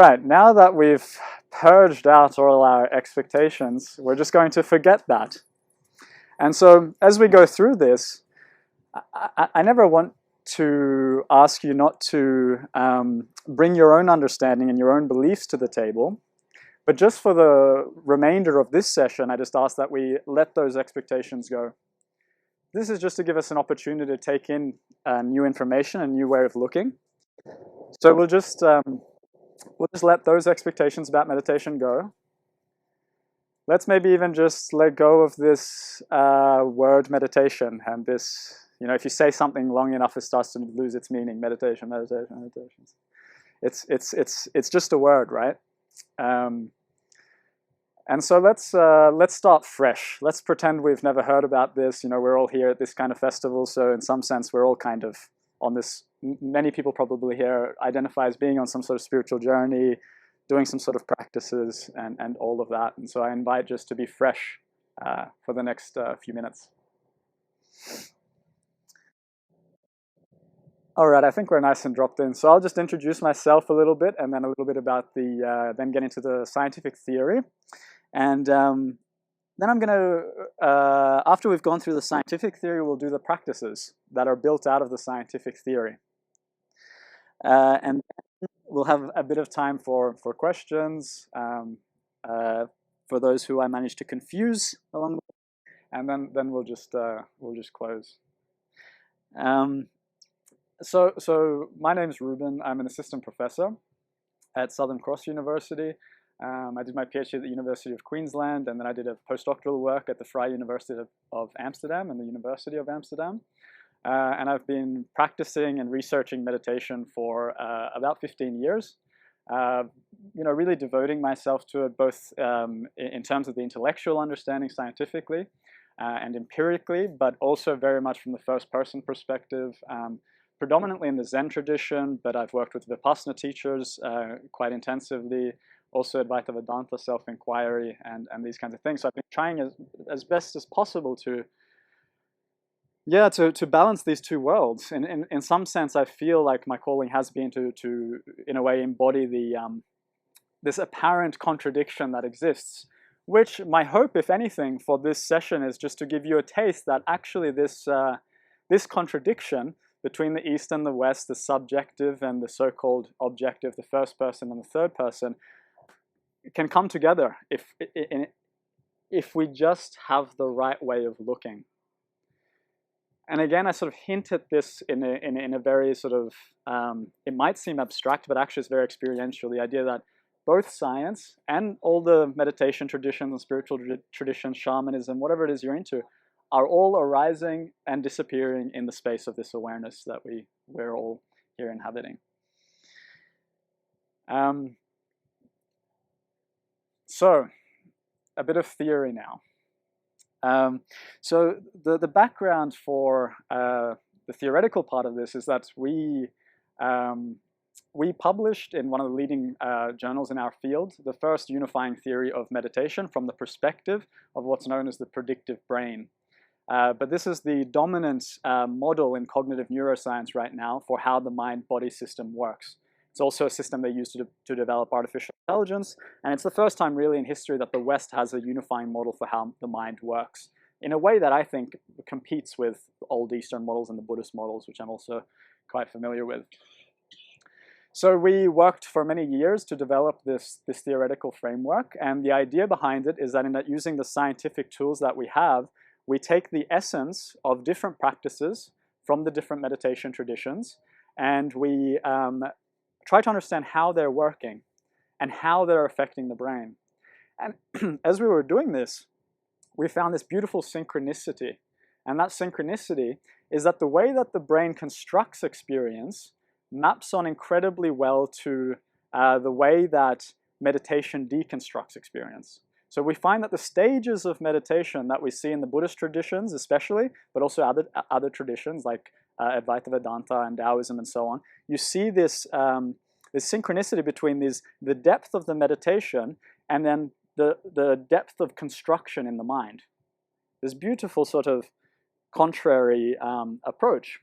right, now that we've purged out all our expectations, we're just going to forget that. And so as we go through this, I never want to ask you not to bring your own understanding and your own beliefs to the table. But just for the remainder of this session, I just ask that we let those expectations go. This is just to give us an opportunity to take in new information, a new way of looking. So we'll just let those expectations about meditation go. Let's maybe even just let go of this word meditation and this, you know, if you say something long enough, it starts to lose its meaning. Meditation, meditation, meditation. It's just a word, right? And so let's start fresh. Let's pretend we've never heard about this. You know, we're all here at this kind of festival, so in some sense, we're all kind of on this. Many people probably here identify as being on some sort of spiritual journey, doing some sort of practices, and all of that. And so I invite just to be fresh for the next few minutes. All right, I think we're nice and dropped in. So I'll just introduce myself a little bit, and then a little bit about the, then get into the scientific theory. And then I'm going to, after we've gone through the scientific theory, we'll do the practices that are built out of the scientific theory. And we'll have a bit of time for questions, for those who I managed to confuse along the way, and then we'll just close. So my name's Ruben. I'm an assistant professor at Southern Cross University. I did my PhD at the University of Queensland, and then I did a postdoctoral work at the Vrije University of Amsterdam and the University of Amsterdam. And I've been practicing and researching meditation for about 15 years. You know, really devoting myself to it both in terms of the intellectual understanding scientifically and empirically, but also very much from the first-person perspective. Predominantly in the Zen tradition, but I've worked with Vipassana teachers quite intensively, also Advaita Vedanta, self-inquiry, and these kinds of things. So I've been trying as best as possible to balance these two worlds. In some sense, I feel like my calling has been to in a way, embody the this apparent contradiction that exists, which my hope, if anything, for this session is just to give you a taste that actually this contradiction between the East and the West, the subjective and the so-called objective, the first person and the third person, can come together if we just have the right way of looking. And again, I sort of hint at this in a very sort of, it might seem abstract, but actually it's very experiential. The idea that both science and all the meditation traditions and spiritual traditions, shamanism, whatever it is you're into, are all arising and disappearing in the space of this awareness that we're all here inhabiting. So, a bit of theory now. So the background for the theoretical part of this is that we published in one of the leading journals in our field the first unifying theory of meditation from the perspective of what's known as the predictive brain. But this is the dominant model in cognitive neuroscience right now for how the mind-body system works. It's also a system they use to develop artificial intelligence, and it's the first time really in history that the West has a unifying model for how the mind works, in a way that I think competes with old Eastern models and the Buddhist models, which I'm also quite familiar with. So we worked for many years to develop this theoretical framework, and the idea behind it is that using the scientific tools that we have, we take the essence of different practices from the different meditation traditions, and we try to understand how they're working and how they're affecting the brain. And as we were doing this, we found this beautiful synchronicity. And that synchronicity is that the way that the brain constructs experience maps on incredibly well to the way that meditation deconstructs experience. So we find that the stages of meditation that we see in the Buddhist traditions especially, but also other traditions like Advaita Vedanta and Taoism and so on, you see this, this synchronicity between the depth of the meditation and then the depth of construction in the mind. This beautiful sort of contrary approach.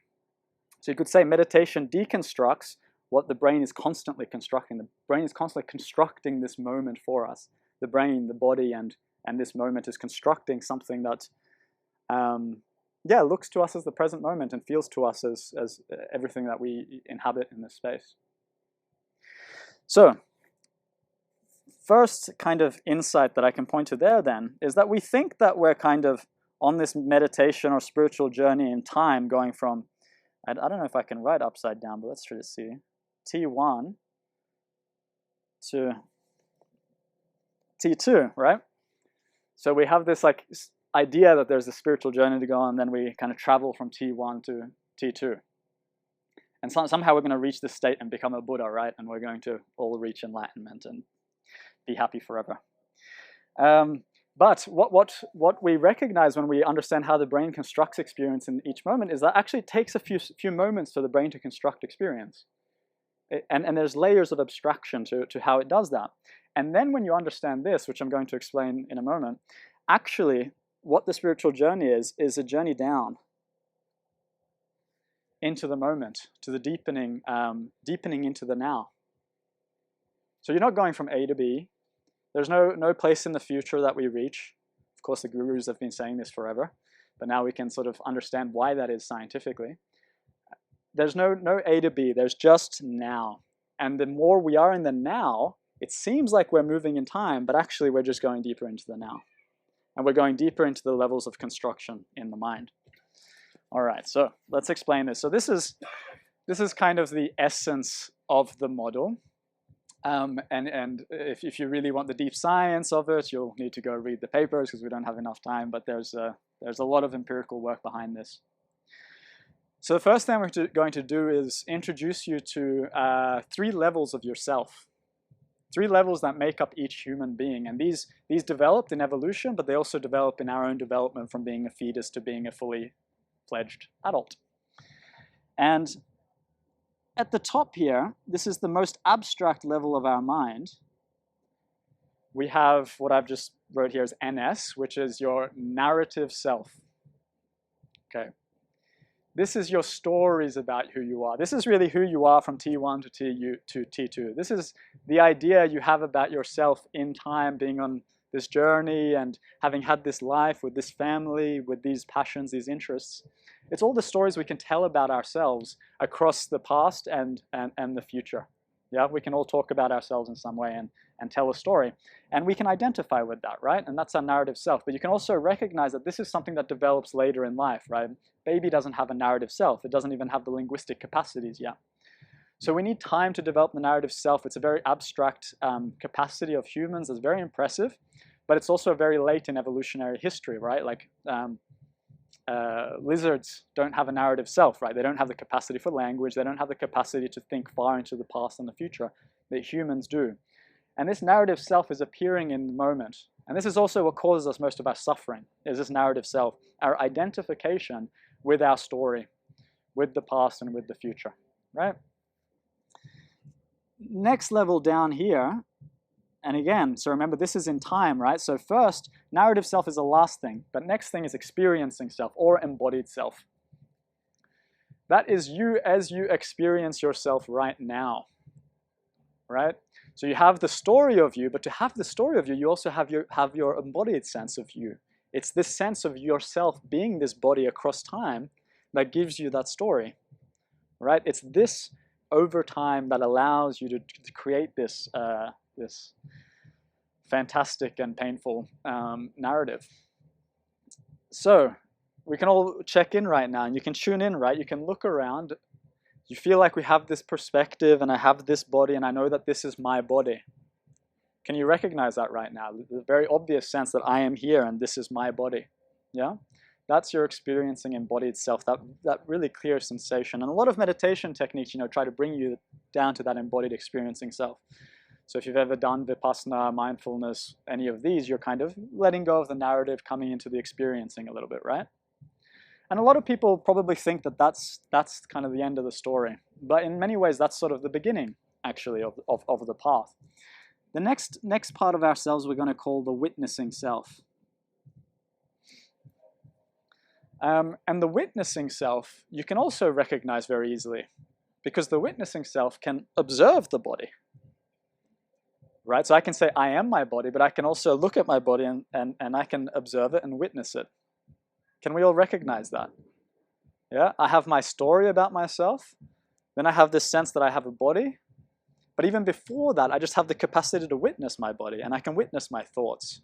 So you could say meditation deconstructs what the brain is constantly constructing. The brain is constantly constructing this moment for us. The brain, the body, and this moment is constructing something that, looks to us as the present moment and feels to us as everything that we inhabit in this space. So, first kind of insight that I can point to there then is that we think that we're kind of on this meditation or spiritual journey in time going from, I don't know if I can write upside down, but let's try to see, T1 to T2, right? So we have this like idea that there's a spiritual journey to go on, and then we kind of travel from T1 to T2. And somehow we're going to reach this state and become a Buddha, right? And we're going to all reach enlightenment and be happy forever. But what we recognize when we understand how the brain constructs experience in each moment is that actually it takes a few moments for the brain to construct experience. And there's layers of abstraction to how it does that. And then when you understand this, which I'm going to explain in a moment, actually what the spiritual journey is a journey down into the moment, to the deepening into the now. So you're not going from A to B. There's no place in the future that we reach. Of course, the gurus have been saying this forever, but now we can sort of understand why that is scientifically. There's no A to B, there's just now. And the more we are in the now, it seems like we're moving in time, but actually we're just going deeper into the now. And we're going deeper into the levels of construction in the mind. All right, so let's explain this. So this is kind of the essence of the model. And if you really want the deep science of it, you'll need to go read the papers because we don't have enough time, but there's a lot of empirical work behind this. So the first thing we're going to do is introduce you to 3 levels of yourself. 3 levels that make up each human being. And these developed in evolution, but they also develop in our own development from being a fetus to being a fully fledged adult. And at the top here, this is the most abstract level of our mind. We have what I've just wrote here as NS, which is your narrative self. Okay. This is your stories about who you are. This is really who you are from T1 to T2. This is the idea you have about yourself in time, being on this journey and having had this life with this family, with these passions, these interests. It's all the stories we can tell about ourselves across the past and the future. Yeah, we can all talk about ourselves in some way and tell a story. And we can identify with that, right? And that's our narrative self. But you can also recognize that this is something that develops later in life, right? Baby doesn't have a narrative self. It doesn't even have the linguistic capacities yet. So we need time to develop the narrative self. It's a very abstract capacity of humans that's very impressive, but it's also very late in evolutionary history, right? Like lizards don't have a narrative self, right? They don't have the capacity for language. They don't have the capacity to think far into the past and the future that humans do. And this narrative self is appearing in the moment. And this is also what causes us most of our suffering, is this narrative self, our identification with our story, with the past and with the future, right? Next level down here, and again, so remember this is in time, right? So first, narrative self is the last thing, but next thing is experiencing self or embodied self. That is you as you experience yourself right now, right? So you have the story of you, but to have the story of you, you also have your embodied sense of you. It's this sense of yourself being this body across time that gives you that story, right? It's this over time that allows you to create this this fantastic and painful narrative. So we can all check in right now, and you can tune in, right? You can look around. You feel like we have this perspective, and I have this body, and I know that this is my body. Can you recognize that right now? The very obvious sense that I am here, and this is my body. Yeah? That's your experiencing embodied self, that really clear sensation. And a lot of meditation techniques, try to bring you down to that embodied experiencing self. So if you've ever done Vipassana, mindfulness, any of these, you're kind of letting go of the narrative, coming into the experiencing a little bit, right? And a lot of people probably think that that's kind of the end of the story. But in many ways, that's sort of the beginning, actually, of the path. The next part of ourselves we're going to call the witnessing self. And the witnessing self, you can also recognize very easily. because the witnessing self can observe the body. Right? So I can say, I am my body, but I can also look at my body and I can observe it and witness it. Can we all recognize that? Yeah, I have my story about myself. Then I have this sense that I have a body. But even before that, I just have the capacity to witness my body, and I can witness my thoughts.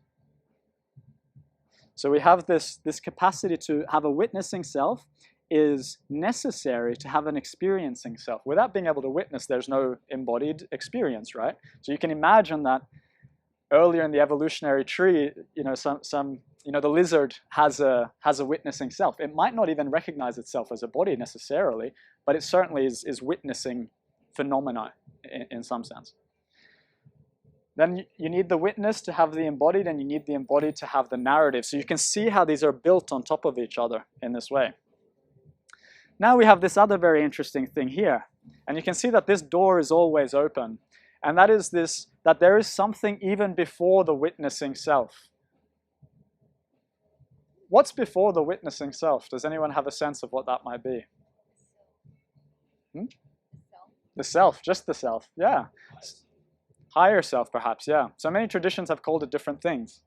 So we have this capacity to have a witnessing self is necessary to have an experiencing self. Without being able to witness, there's no embodied experience, right? So you can imagine that earlier in the evolutionary tree, the lizard has a witnessing self. It might not even recognize itself as a body necessarily, but it certainly is witnessing phenomena in some sense. Then you need the witness to have the embodied, and you need the embodied to have the narrative. So you can see how these are built on top of each other in this way. Now we have this other very interesting thing here. And you can see that this door is always open. And that is that there is something even before the witnessing self. What's before the witnessing self? Does anyone have a sense of what that might be? The self, just the self, yeah. Higher self, perhaps, yeah. So many traditions have called it different things.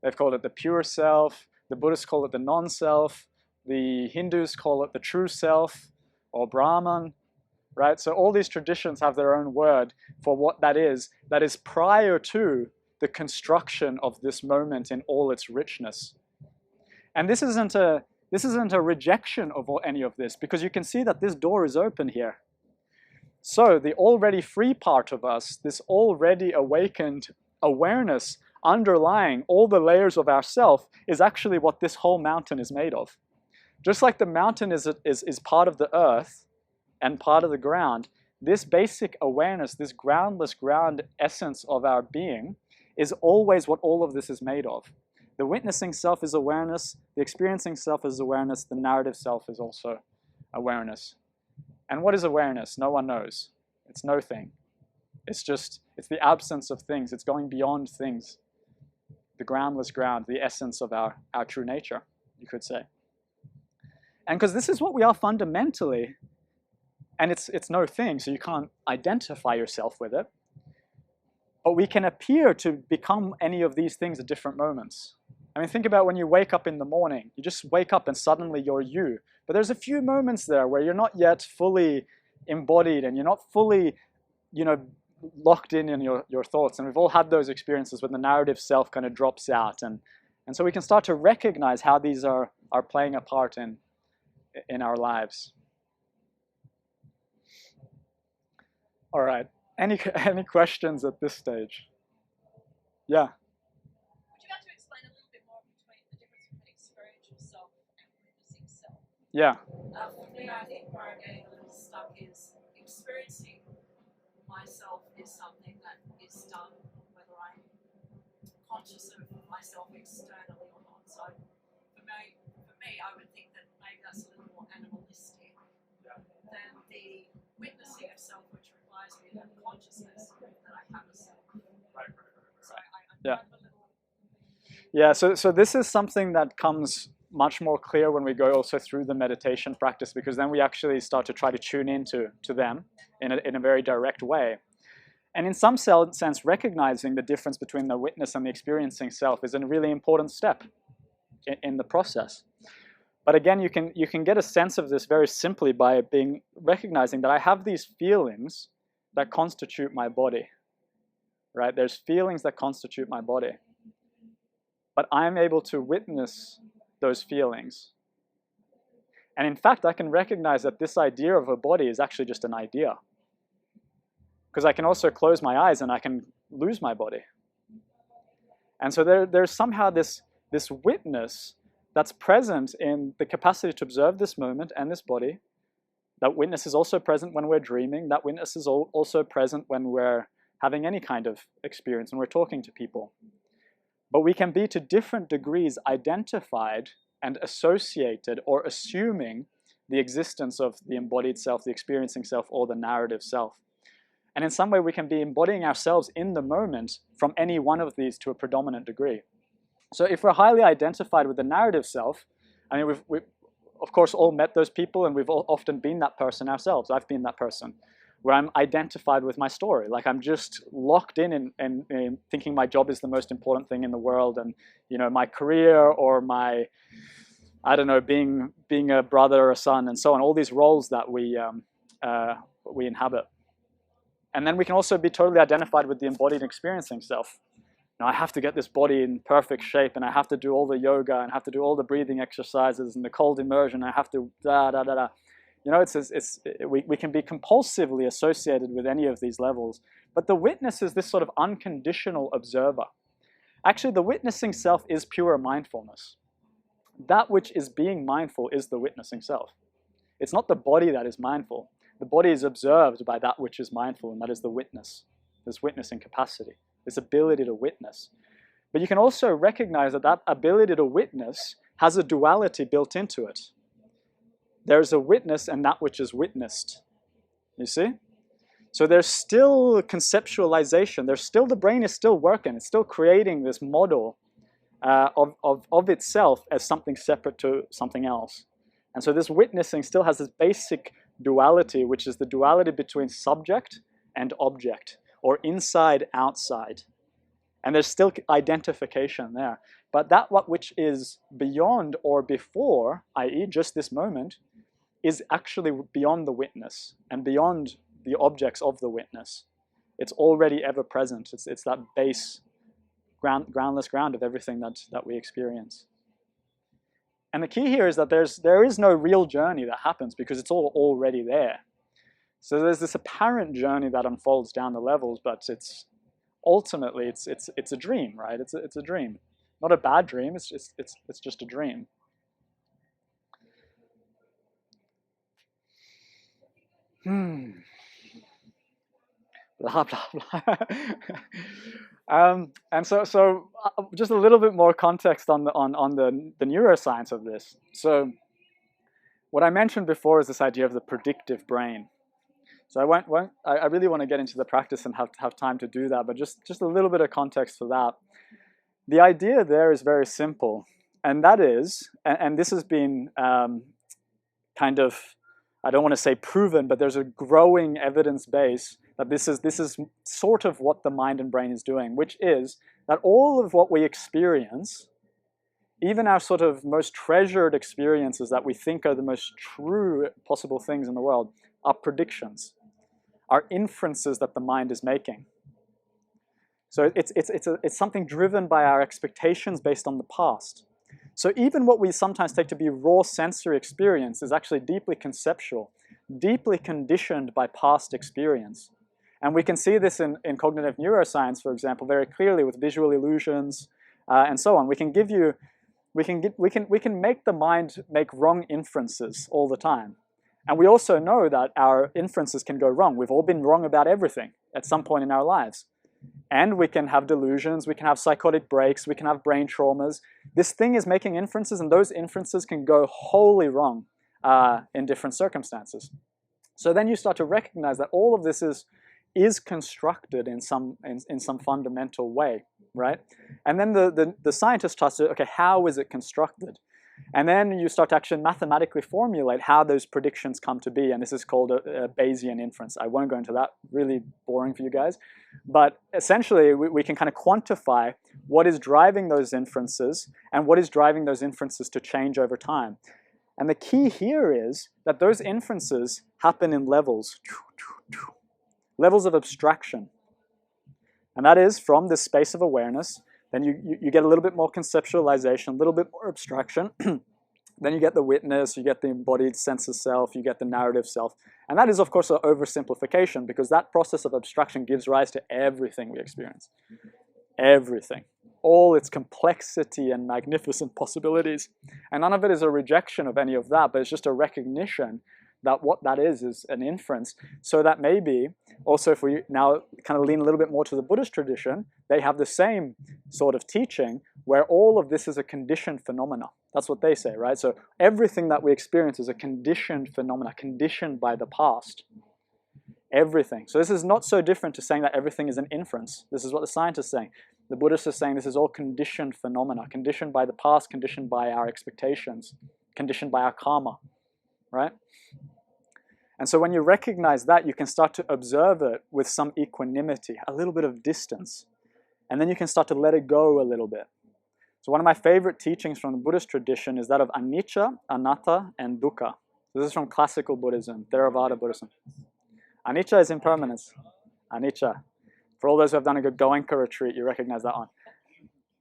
They've called it the pure self, the Buddhists call it the non-self, the Hindus call it the true self, or Brahman, right? So all these traditions have their own word for what that is prior to the construction of this moment in all its richness. And this isn't a rejection of any of this, because you can see that this door is open here. So the already free part of us, this already awakened awareness underlying all the layers of ourself, is actually what this whole mountain is made of. Just like the mountain is part of the earth and part of the ground, this basic awareness, this groundless ground essence of our being, is always what all of this is made of. The witnessing self is awareness, the experiencing self is awareness, the narrative self is also awareness. And what is awareness? No one knows. It's no thing. It's the absence of things. It's going beyond things. The groundless ground, the essence of our true nature, you could say. And because this is what we are fundamentally, and it's no thing, so you can't identify yourself with it, but we can appear to become any of these things at different moments. I mean, think about when you wake up in the morning. You just wake up and suddenly you're you. But there's a few moments there where you're not yet fully embodied and you're not fully, locked in your thoughts. And we've all had those experiences when the narrative self kind of drops out. And so we can start to recognize how these are playing a part in our lives. All right. Any questions at this stage? Yeah. Yeah. For me, I think where I'm getting a little stuck is experiencing myself is something that is done whether I'm conscious of myself externally or not. So for me, I would think that maybe that's a little more animalistic than the witnessing of self, which requires me to have consciousness that I have a self. Right. So yeah. Yeah. So this is something that comes much more clear when we go also through the meditation practice, because then we actually start to try to tune into them in a very direct way. And in some sense, recognizing the difference between the witness and the experiencing self is a really important step in the process. But again, you can get a sense of this very simply by recognizing that I have these feelings that constitute my body. Right? There's feelings that constitute my body. But I'm able to witness those feelings. And in fact, I can recognize that this idea of a body is actually just an idea. Because I can also close my eyes and I can lose my body. And so there's somehow this witness that's present in the capacity to observe this moment and this body. That witness is also present when we're dreaming. That witness is also present when we're having any kind of experience, when we're talking to people. But we can be to different degrees identified and associated or assuming the existence of the embodied self, the experiencing self, or the narrative self. And in some way, we can be embodying ourselves in the moment from any one of these to a predominant degree. So if we're highly identified with the narrative self, I mean, of course, all met those people, and we've all often been that person ourselves. I've been that person where I'm identified with my story. Like I'm just locked in and thinking my job is the most important thing in the world, and my career or my, I don't know, being a brother or a son and so on. All these roles that we inhabit, and then we can also be totally identified with the embodied experiencing self. I have to get this body in perfect shape, and I have to do all the yoga, and I have to do all the breathing exercises and the cold immersion. I have to we can be compulsively associated with any of these levels. But the witness is this sort of unconditional observer. Actually, the witnessing self is pure mindfulness. That which is being mindful is the witnessing self. It's not the body that is mindful. The body is observed by that which is mindful, and that is the witness, this witnessing capacity, this ability to witness. But you can also recognize that that ability to witness has a duality built into it. There's a witness and that which is witnessed. You see? So there's still conceptualization. The brain is still working. It's still creating this model of itself as something separate to something else. And so this witnessing still has this basic duality, which is the duality between subject and object, or inside, outside. And there's still identification there. But that which is beyond or before, i.e. just this moment, is actually beyond the witness and beyond the objects of the witness. It's already ever present. It's that base, groundless ground of everything that we experience. And the key here is that there is no real journey that happens because it's all already there. So there's this apparent journey that unfolds down the levels, but it's ultimately it's a dream, right? It's a dream, not a bad dream. It's just a dream. Blah blah blah. And so just a little bit more context on the neuroscience of this. So what I mentioned before is this idea of the predictive brain. So I really want to get into the practice and have time to do that, but just a little bit of context for that. The idea there is very simple, and that is, and this has been kind of, I don't want to say proven, but there's a growing evidence base that this is sort of what the mind and brain is doing, which is that all of what we experience, even our sort of most treasured experiences that we think are the most true possible things in the world, are predictions, are inferences that the mind is making. So it's something driven by our expectations based on the past. So even what we sometimes take to be raw sensory experience is actually deeply conceptual, deeply conditioned by past experience. And we can see this in cognitive neuroscience, for example, very clearly with visual illusions and so on. We can make the mind make wrong inferences all the time. And we also know that our inferences can go wrong. We've all been wrong about everything at some point in our lives. And we can have delusions, we can have psychotic breaks, we can have brain traumas. This thing is making inferences, and those inferences can go wholly wrong in different circumstances. So then you start to recognize that all of this is constructed in some fundamental way, right? And then the scientist starts to, okay, how is it constructed? And then you start to actually mathematically formulate how those predictions come to be, and this is called a Bayesian inference. I won't go into that, really boring for you guys. But essentially, we can kind of quantify what is driving those inferences and what is driving those inferences to change over time. And the key here is that those inferences happen in levels of abstraction. And that is from this space of awareness. Then you get a little bit more conceptualization, a little bit more abstraction. Then you get the witness, you get the embodied sense of self, you get the narrative self. And that is, of course, an oversimplification, because that process of abstraction gives rise to everything we experience. Everything. All its complexity and magnificent possibilities. And none of it is a rejection of any of that, but it's just a recognition that what that is an inference. So that maybe, also if we now kind of lean a little bit more to the Buddhist tradition, they have the same sort of teaching where all of this is a conditioned phenomena. That's what they say, right? So everything that we experience is a conditioned phenomena, conditioned by the past. Everything. So this is not so different to saying that everything is an inference. This is what the scientists are saying. The Buddhists are saying this is all conditioned phenomena, conditioned by the past, conditioned by our expectations. conditioned by our karma, right? And so when you recognize that, you can start to observe it with some equanimity, a little bit of distance. And then you can start to let it go a little bit. So one of my favorite teachings from the Buddhist tradition is that of anicca, anatta, and dukkha. This is from classical Buddhism, Theravada Buddhism. Anicca is impermanence. Anicca. For all those who have done a good Goenka retreat, you recognize that one.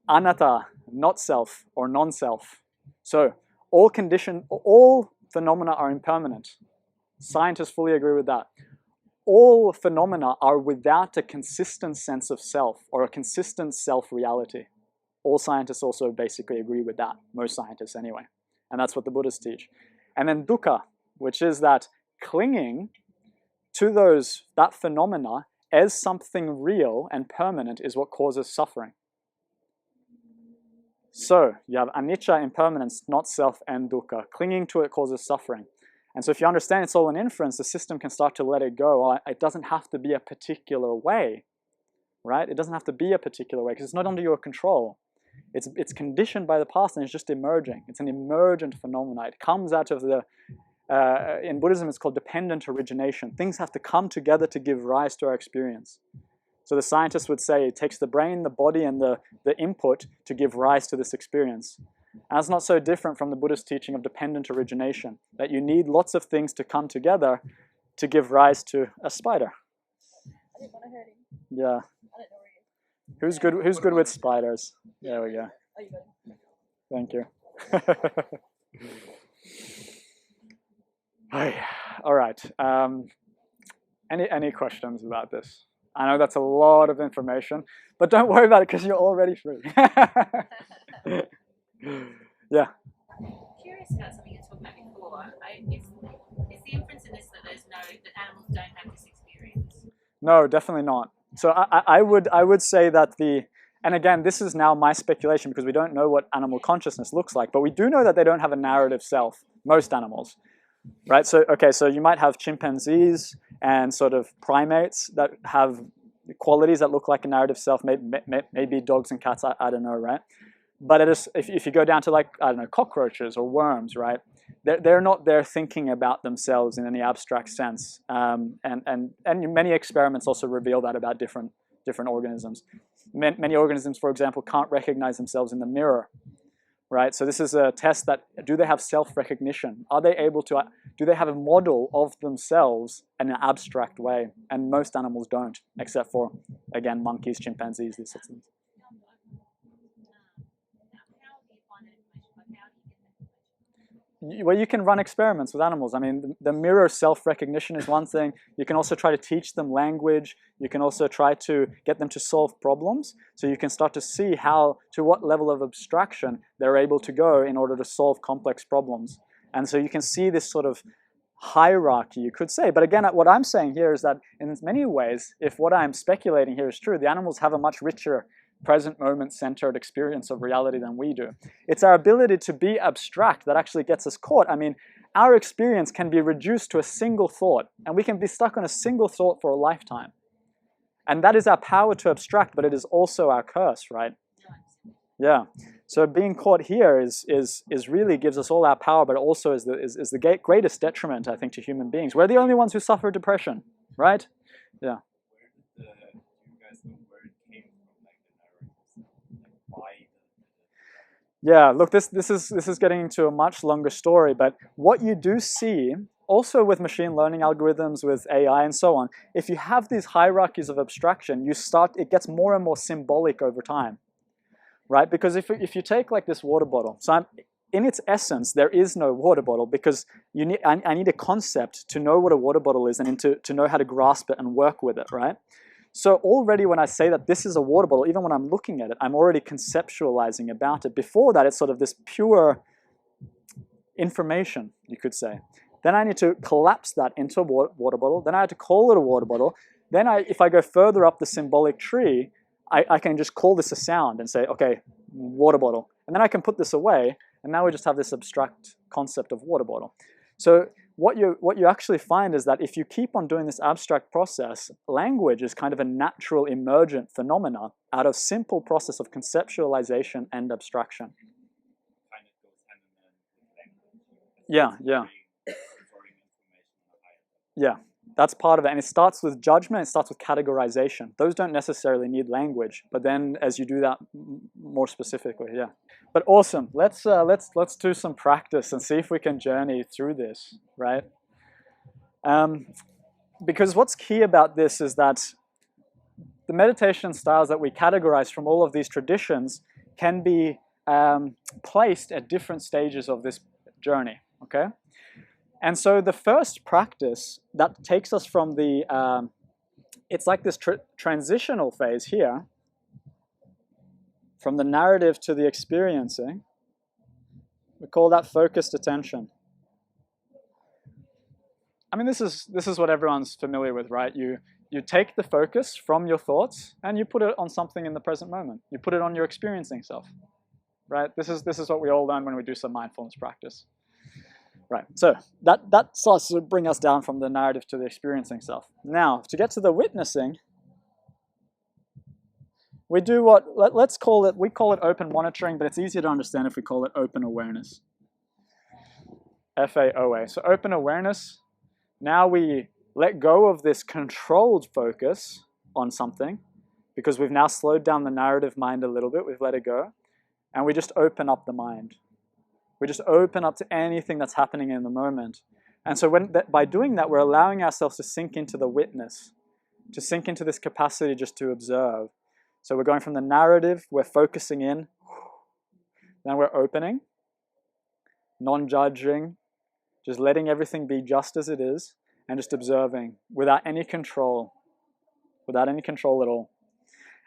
Anatta, not self or non-self. So all phenomena are impermanent. Scientists fully agree with that. All phenomena are without a consistent sense of self or a consistent self-reality. All scientists also basically agree with that, most scientists anyway. And that's what the Buddhists teach. And then dukkha, which is that clinging to that phenomena as something real and permanent is what causes suffering. So you have anicca, impermanence, not self, and dukkha. Clinging to it causes suffering. And so if you understand it's all an inference, the system can start to let it go. It doesn't have to be a particular way, right? It doesn't have to be a particular way because it's not under your control. It's conditioned by the past and it's just emerging. It's an emergent phenomenon. It comes out of the, in Buddhism it's called dependent origination. Things have to come together to give rise to our experience. So the scientists would say it takes the brain, the body, and the input to give rise to this experience. And that's not so different from the Buddhist teaching of dependent origination, that you need lots of things to come together to give rise to a spider. I didn't want to hurt him. Yeah. I don't know where he is. Who's good with spiders? There we go. Oh, you got him. Thank you. All right. Any questions about this? I know that's a lot of information, but don't worry about it because you're already free. Yeah. Curious about something you were talking about before. Is the inference in this that that animals don't have this experience? No, definitely not. So I would say that and again, this is now my speculation because we don't know what animal consciousness looks like, but we do know that they don't have a narrative self, most animals, right? So, okay, so you might have chimpanzees and sort of primates that have qualities that look like a narrative self, maybe dogs and cats, I don't know, right? But if you go down to, like, I don't know, cockroaches or worms, right? They're not there thinking about themselves in any abstract sense. And many experiments also reveal that about different organisms. Many organisms, for example, can't recognize themselves in the mirror, right? So this is a test that, do they have self-recognition? Are they able to, do they have a model of themselves in an abstract way? And most animals don't, except for, again, monkeys, chimpanzees, these sorts of things. Well, you can run experiments with animals. I mean, the mirror self-recognition is one thing. You can also try to teach them language. You can also try to get them to solve problems. So you can start to see to what level of abstraction they're able to go in order to solve complex problems. And so you can see this sort of hierarchy, you could say. But again, what I'm saying here is that in many ways, if what I'm speculating here is true, the animals have a much richer present moment centered experience of reality than we do. It's our ability to be abstract that actually gets us caught. I mean, our experience can be reduced to a single thought, and we can be stuck on a single thought for a lifetime. And that is our power to abstract, but it is also our curse, right? Yeah. So being caught here is really gives us all our power, but also is the greatest detriment, I think, to human beings. We're the only ones who suffer depression, right? Yeah. Yeah, look, this is getting into a much longer story, but what you do see, also with machine learning algorithms, with AI and so on, if you have these hierarchies of abstraction, it gets more and more symbolic over time, right? Because if you take like this water bottle, so in its essence, there is no water bottle because I need a concept to know what a water bottle is and to know how to grasp it and work with it, right? So already when I say that this is a water bottle, even when I'm looking at it, I'm already conceptualizing about it. Before that, it's sort of this pure information, you could say. Then I need to collapse that into a water bottle. Then I have to call it a water bottle. Then if I go further up the symbolic tree, I can just call this a sound and say, okay, water bottle. And then I can put this away, and now we just have this abstract concept of water bottle. So what you actually find is that if you keep on doing this abstract process, language is kind of a natural emergent phenomena out of simple process of conceptualization and abstraction. Yeah, yeah. Yeah, that's part of it. And it starts with judgment, it starts with categorization. Those don't necessarily need language, but then as you do that more specifically, yeah. But awesome. Let's do some practice and see if we can journey through this, right? Because what's key about this is that the meditation styles that we categorize from all of these traditions can be placed at different stages of this journey, okay? And so the first practice that takes us from the, it's like this transitional phase here, from the narrative to the experiencing, we call that focused attention. I mean, this is what everyone's familiar with, right? You take the focus from your thoughts and you put it on something in the present moment. You put it on your experiencing self, right? This is what we all learn when we do some mindfulness practice. Right, so that starts to bring us down from the narrative to the experiencing self. Now, to get to the witnessing, we do what, let's call it, we call it open monitoring, but it's easier to understand if we call it open awareness. FAOA. So open awareness, now we let go of this controlled focus on something, because we've now slowed down the narrative mind a little bit, we've let it go, and we just open up the mind. We just open up to anything that's happening in the moment. And so by doing that, we're allowing ourselves to sink into the witness, to sink into this capacity just to observe. So we're going from the narrative, we're focusing in, then we're opening, non-judging, just letting everything be just as it is, and just observing without any control at all.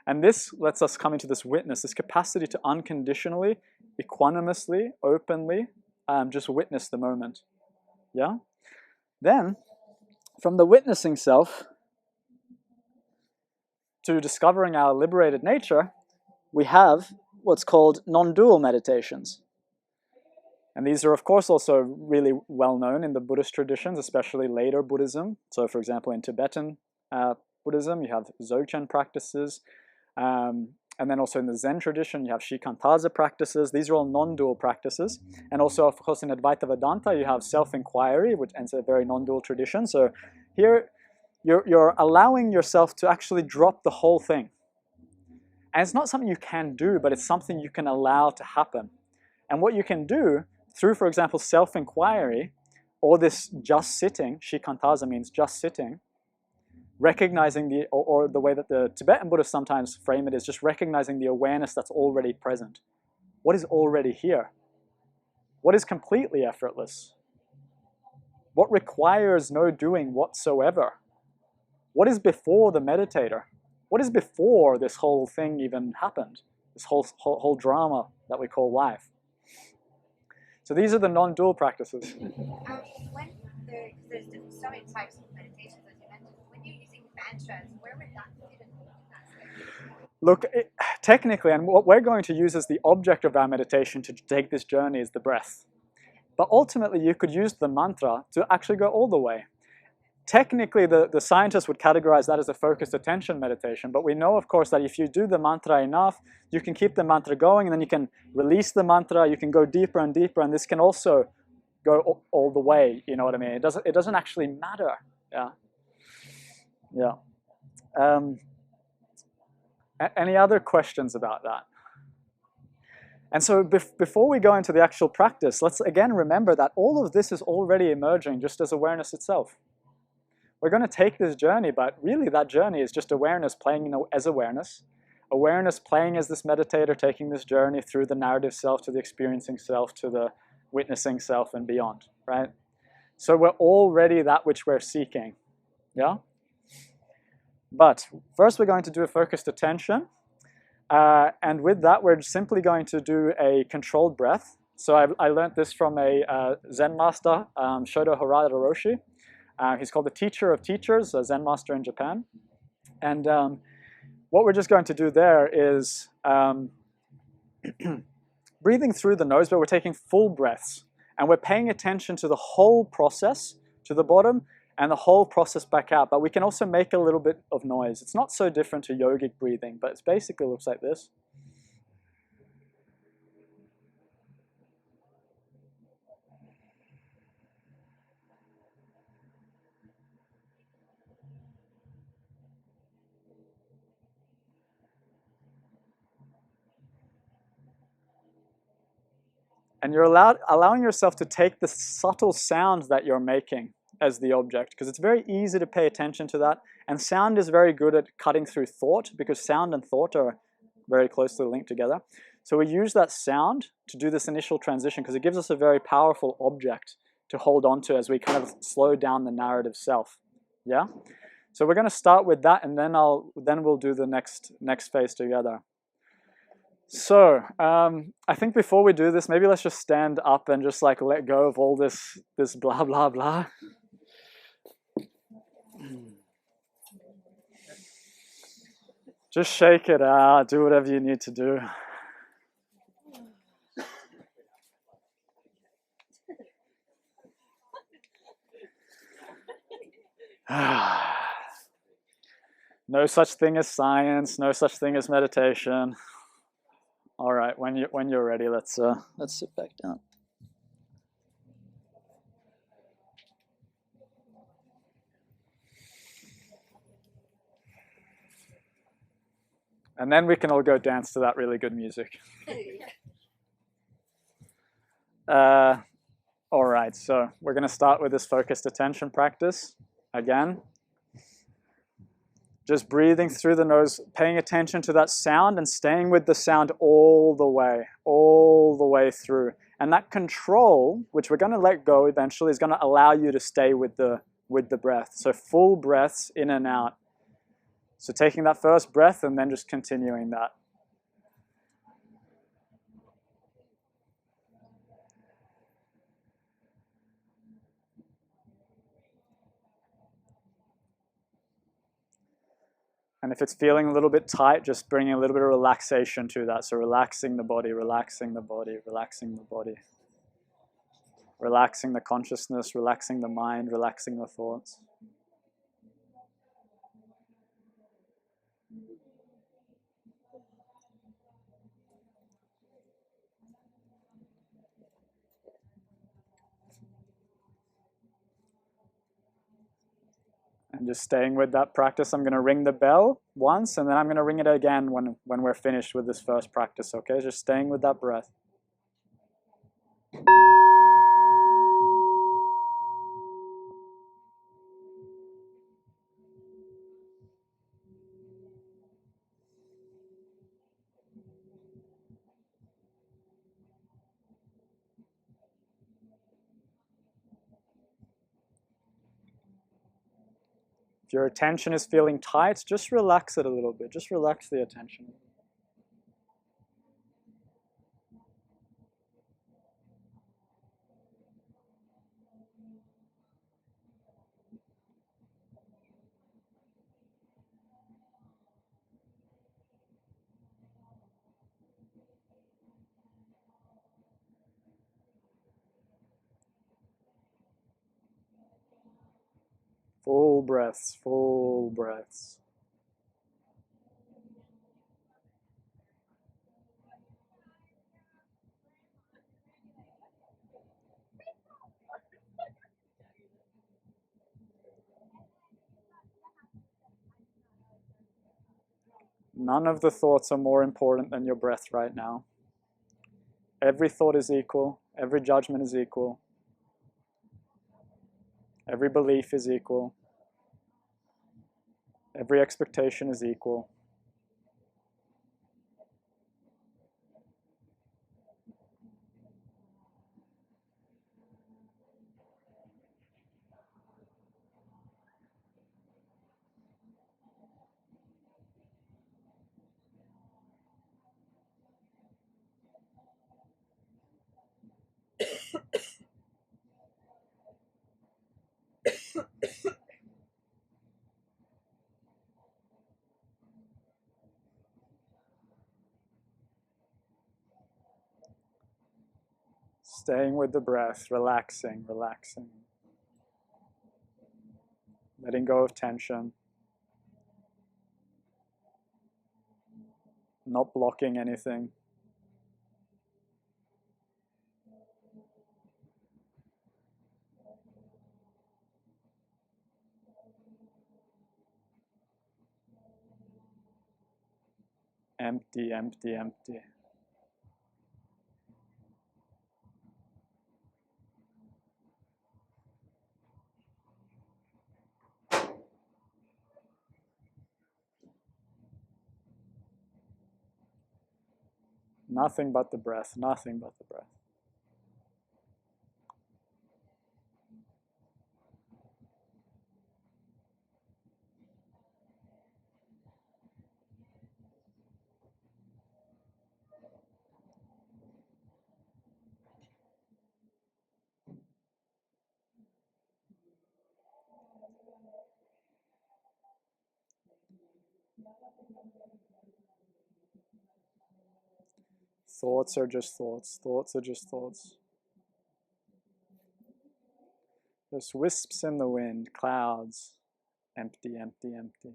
And this lets us come into this witness, this capacity to unconditionally, equanimously, openly, just witness the moment. Yeah? Then, from the witnessing self to discovering our liberated nature, we have what's called non-dual meditations. And these are, of course, also really well known in the Buddhist traditions, especially later Buddhism. So, for example, in Tibetan Buddhism, you have Dzogchen practices. And then also in the Zen tradition, you have Shikantaza practices. These are all non-dual practices. And also, of course, in Advaita Vedanta, you have self-inquiry, which is a very non-dual tradition. So here, you're allowing yourself to actually drop the whole thing. And it's not something you can do, but it's something you can allow to happen. And what you can do through, for example, self-inquiry, or this just sitting, Shikantaza means just sitting, recognizing or the way that the Tibetan Buddhists sometimes frame it is just recognizing the awareness that's already present. What is already here? What is completely effortless? What requires no doing whatsoever? What is before the meditator? What is before this whole thing even happened? This whole drama that we call life. So these are the non-dual practices. When there's so many types of meditations, as you mentioned, when you're using mantras, where would that fit in that space? Look, technically, and what we're going to use as the object of our meditation to take this journey is the breath. But ultimately, you could use the mantra to actually go all the way. Technically, the scientists would categorize that as a focused attention meditation, but we know, of course, that if you do the mantra enough, you can keep the mantra going, and then you can release the mantra, you can go deeper and deeper, and this can also go all the way, you know what I mean? It doesn't actually matter, yeah. Any other questions about that? And so before we go into the actual practice, let's again remember that all of this is already emerging just as awareness itself. We're going to take this journey, but really that journey is just awareness playing as awareness. Awareness playing as this meditator, taking this journey through the narrative self to the experiencing self to the witnessing self and beyond, right? So we're already that which we're seeking, yeah? But first we're going to do a focused attention. And with that, we're simply going to do a controlled breath. So I learned this from a Zen master, Shodo Harada Roshi. He's called the teacher of teachers, a Zen master in Japan. And what we're just going to do there is breathing through the nose, but we're taking full breaths. And we're paying attention to the whole process, to the bottom, and the whole process back out. But we can also make a little bit of noise. It's not so different to yogic breathing, but it basically looks like this. And you're allowing yourself to take the subtle sound that you're making as the object, because it's very easy to pay attention to that. And sound is very good at cutting through thought, because sound and thought are very closely linked together. So we use that sound to do this initial transition, because it gives us a very powerful object to hold on to as we kind of slow down the narrative self. Yeah? So we're going to start with that, and then we'll do the next phase together. So I think before we do this, maybe let's just stand up and just like let go of all this blah blah blah. Just shake it out, do whatever you need to do. No such thing as science, no such thing as meditation. All right, when you're ready, let's sit back down. And then we can all go dance to that really good music. All right, so we're going to start with this focused attention practice again. Just breathing through the nose, paying attention to that sound and staying with the sound all the way through. And that control, which we're going to let go eventually, is going to allow you to stay with the breath. So full breaths in and out. So taking that first breath and then just continuing that. And if it's feeling a little bit tight, just bringing a little bit of relaxation to that. So relaxing the body, relaxing the body, relaxing the body. Relaxing the consciousness, relaxing the mind, relaxing the thoughts. And just staying with that practice. I'm going to ring the bell once, and then I'm going to ring it again when we're finished with this first practice, okay? Just staying with that breath. If your attention is feeling tight, just relax it a little bit. Just relax the attention. Full breaths, full breaths. None of the thoughts are more important than your breath right now. Every thought is equal. Every judgment is equal. Every belief is equal. Every expectation is equal. Staying with the breath, relaxing, relaxing. Letting go of tension. Not blocking anything. Empty, empty, empty. Nothing but the breath, nothing but the breath. Thoughts are just thoughts. Thoughts are just thoughts. Just wisps in the wind, clouds. Empty, empty, empty.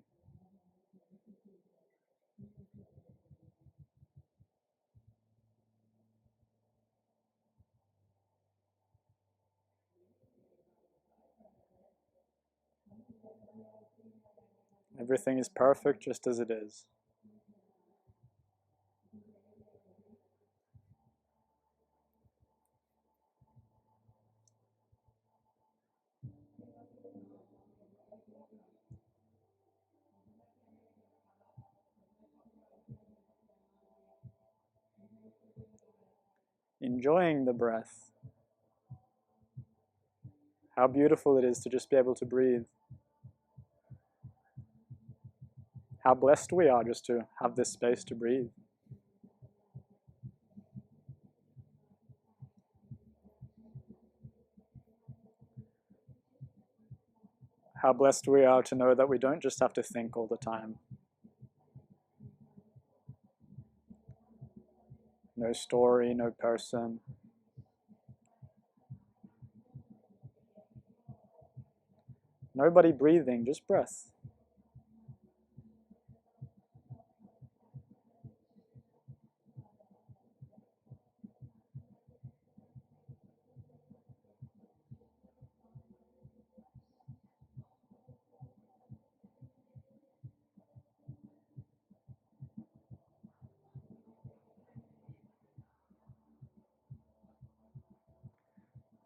Everything is perfect just as it is. Enjoying the breath. How beautiful it is to just be able to breathe. How blessed we are just to have this space to breathe. How blessed we are to know that we don't just have to think all the time. No story, no person. Nobody breathing, just breath.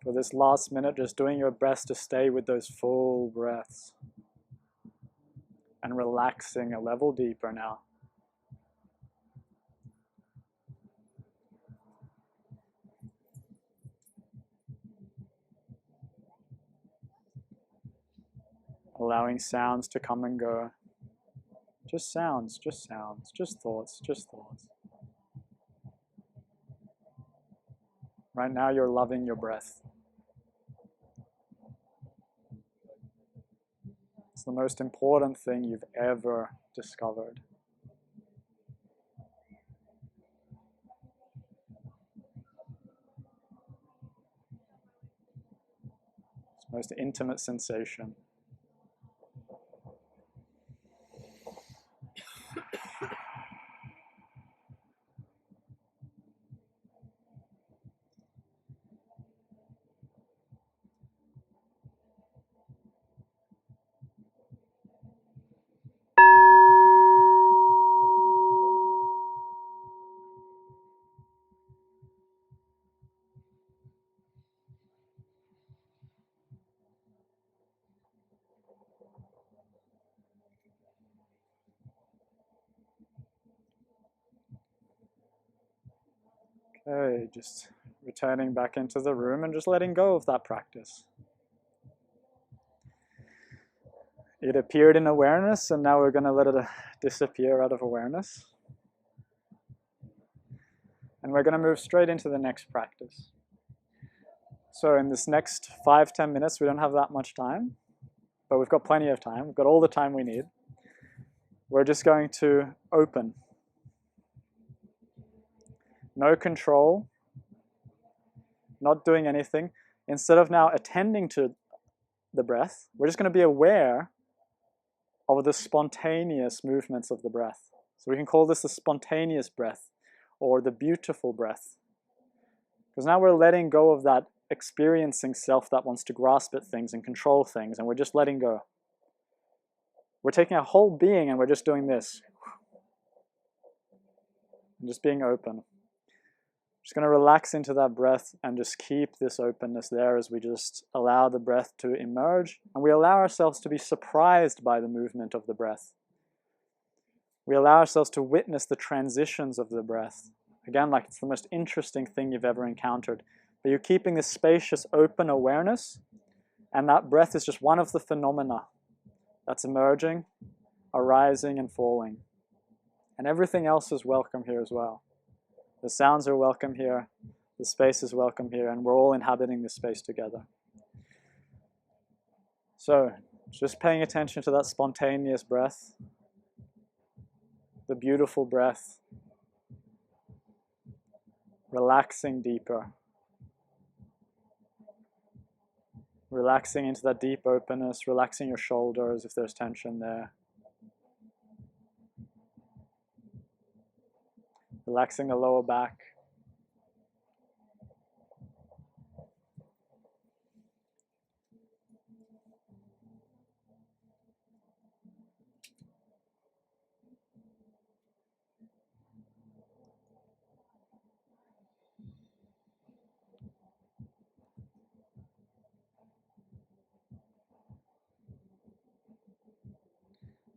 For this last minute, just doing your best to stay with those full breaths and relaxing a level deeper now. Allowing sounds to come and go. Just sounds, just sounds, just thoughts, just thoughts. Right now you're loving your breath. It's the most important thing you've ever discovered. It's the most intimate sensation. Okay, just returning back into the room and just letting go of that practice. It appeared in awareness, and now we're going to let it disappear out of awareness. And we're going to move straight into the next practice. So in this next 5-10 minutes, we don't have that much time, but we've got plenty of time. We've got all the time we need. We're just going to open. No control, not doing anything. Instead of now attending to the breath, we're just going to be aware of the spontaneous movements of the breath. So we can call this the spontaneous breath or the beautiful breath. Because now we're letting go of that experiencing self that wants to grasp at things and control things, and we're just letting go. We're taking our whole being and we're just doing this. And just being open. Just going to relax into that breath and just keep this openness there as we just allow the breath to emerge, and we allow ourselves to be surprised by the movement of the breath. We allow ourselves to witness the transitions of the breath Again, like it's the most interesting thing you've ever encountered. But you're keeping this spacious, open awareness, and that breath is just one of the phenomena that's emerging, arising, and falling. And everything else is welcome here as well. The sounds are welcome here, the space is welcome here, and we're all inhabiting this space together. So, just paying attention to that spontaneous breath, the beautiful breath, relaxing deeper, relaxing into that deep openness, relaxing your shoulders if there's tension there. Relaxing the lower back.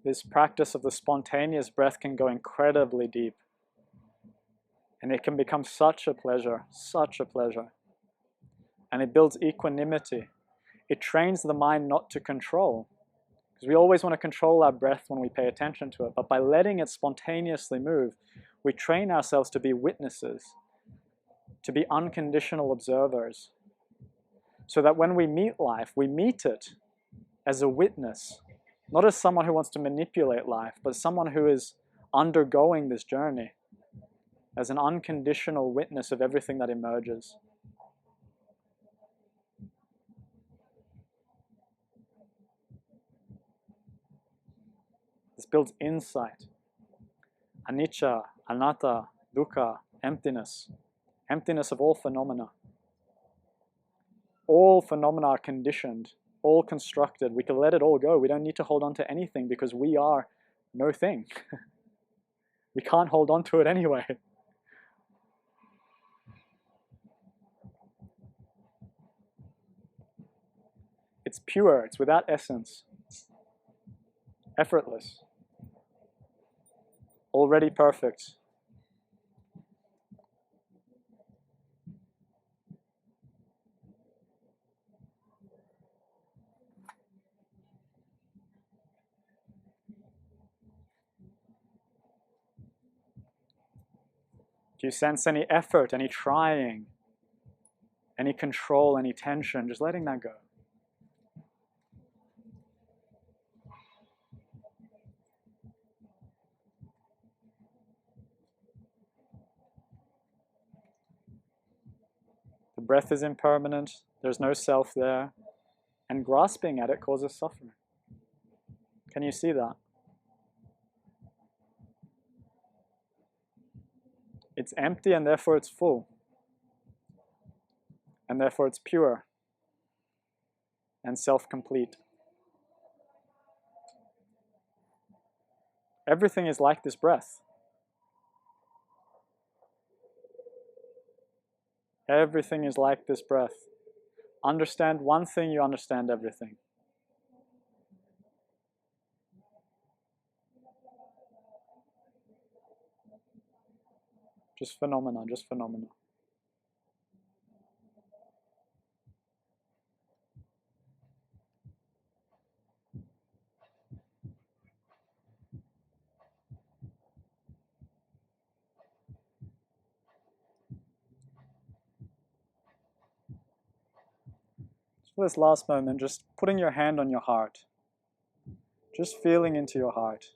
This practice of the spontaneous breath can go incredibly deep. And it can become such a pleasure, such a pleasure. And it builds equanimity. It trains the mind not to control. Because we always want to control our breath when we pay attention to it. But by letting it spontaneously move, we train ourselves to be witnesses, to be unconditional observers. So that when we meet life, we meet it as a witness. Not as someone who wants to manipulate life, but someone who is undergoing this journey. As an unconditional witness of everything that emerges. This builds insight. Anicca, anatta, dukkha, emptiness. Emptiness of all phenomena. All phenomena are conditioned, all constructed. We can let it all go. We don't need to hold on to anything because we are no thing. We can't hold on to it anyway. It's pure, it's without essence, effortless, already perfect. Do you sense any effort, any trying, any control, any tension? Just letting that go. The breath is impermanent, there's no self there, and grasping at it causes suffering. Can you see that? It's empty and therefore it's full. And therefore it's pure and self-complete. Everything is like this breath. Everything is like this breath. Understand one thing, you understand everything. Just phenomena, just phenomena. For this last moment, just putting your hand on your heart. Just feeling into your heart.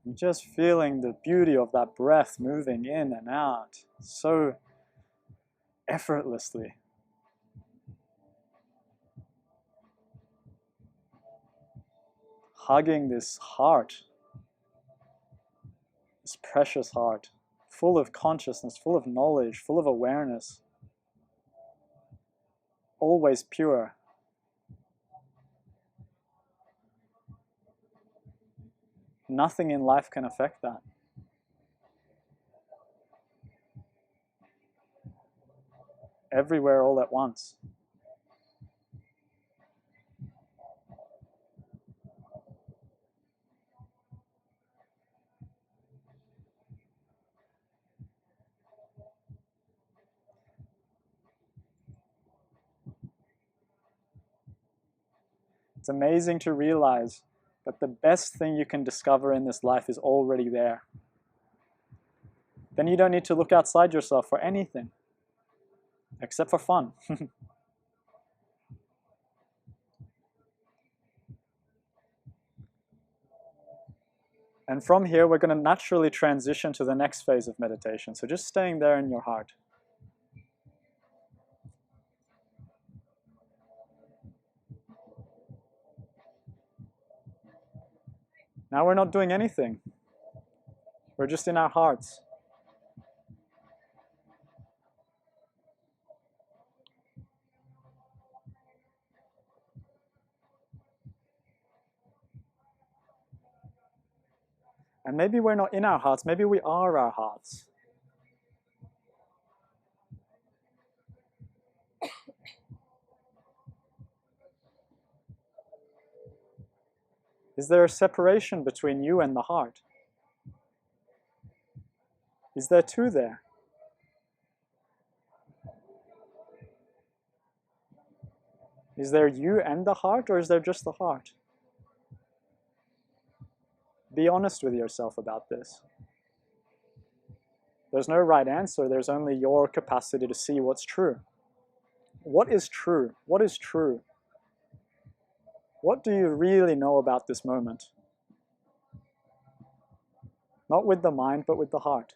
And just feeling the beauty of that breath moving in and out so effortlessly. Hugging this heart, this precious heart, full of consciousness, full of knowledge, full of awareness, always pure. Nothing in life can affect that. Everywhere all at once. It's amazing to realize that the best thing you can discover in this life is already there. Then you don't need to look outside yourself for anything, except for fun. And from here, we're going to naturally transition to the next phase of meditation. So just staying there in your heart. Now we're not doing anything. We're just in our hearts. And maybe we're not in our hearts, maybe we are our hearts. Is there a separation between you and the heart? Is there two there? Is there you and the heart, or is there just the heart? Be honest with yourself about this. There's no right answer, there's only your capacity to see what's true. What is true? What is true? What do you really know about this moment? Not with the mind, but with the heart.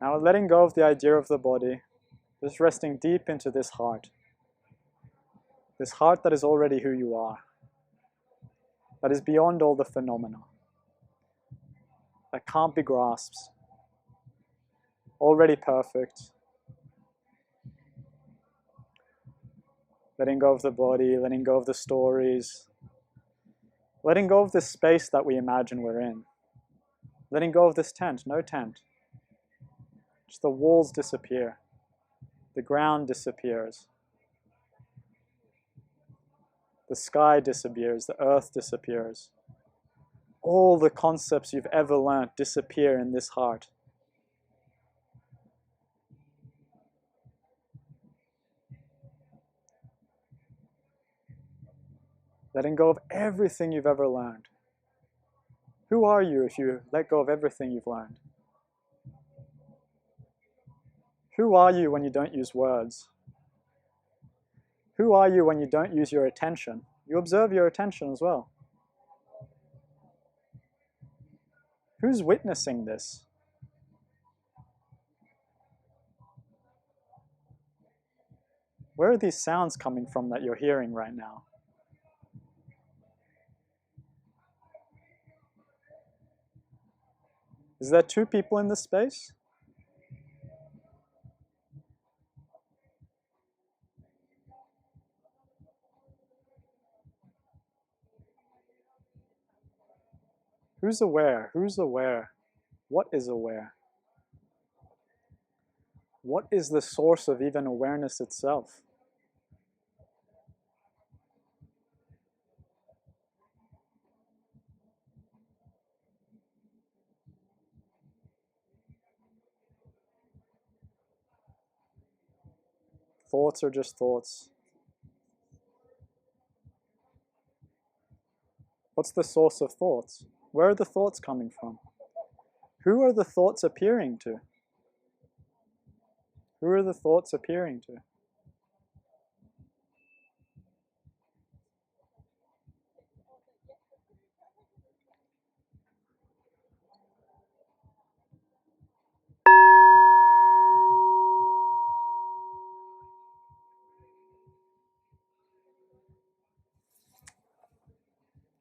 Now letting go of the idea of the body, just resting deep into this heart that is already who you are, that is beyond all the phenomena, that can't be grasped, already perfect. Letting go of the body, letting go of the stories, letting go of this space that we imagine we're in, letting go of this tent, no tent. Just the walls disappear, the ground disappears, the sky disappears, the earth disappears. All the concepts you've ever learned disappear in this heart. Letting go of everything you've ever learned. Who are you if you let go of everything you've learned? Who are you when you don't use words? Who are you when you don't use your attention? You observe your attention as well. Who's witnessing this? Where are these sounds coming from that you're hearing right now? Is there two people in this space? Who's aware? Who's aware? What is aware? What is the source of even awareness itself? Thoughts are just thoughts. What's the source of thoughts? Where are the thoughts coming from? Who are the thoughts appearing to? Who are the thoughts appearing to?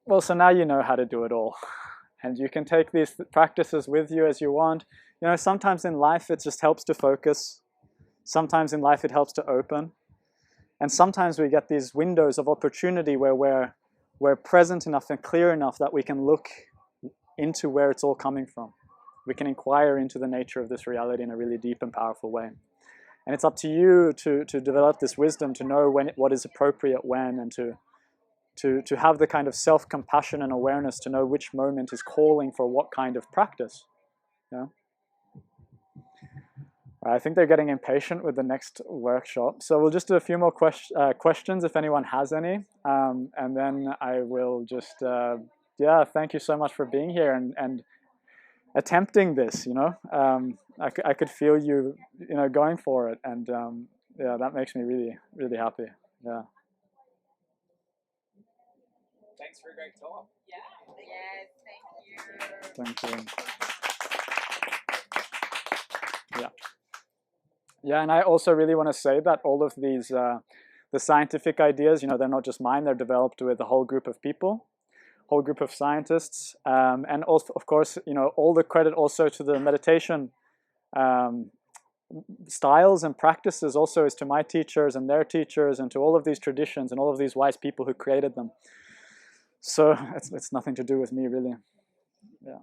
Well, so now you know how to do it all. And you can take these practices with you as you want. You know, sometimes in life it just helps to focus. Sometimes in life it helps to open. And sometimes we get these windows of opportunity where we're present enough and clear enough that we can look into where it's all coming from. We can inquire into the nature of this reality in a really deep and powerful way. And it's up to you to develop this wisdom, to know what is appropriate when, and to have the kind of self-compassion and awareness to know which moment is calling for what kind of practice. Yeah. I think they're getting impatient with the next workshop. So we'll just do a few more questions if anyone has any. And then I will just, yeah, thank you so much for being here and attempting this, you know. I could feel you, you know, going for it. And yeah, that makes me really, really happy. Yeah. Thanks for a great talk. Yeah. Yes, thank you. Thank you. Yeah. Yeah, and I also really want to say that all of these, the scientific ideas, you know, they're not just mine, they're developed with a whole group of people, whole group of scientists, and also, of course, you know, all the credit also to the meditation styles and practices also is to my teachers and their teachers and to all of these traditions and all of these wise people who created them. So it's nothing to do with me, really. Yeah.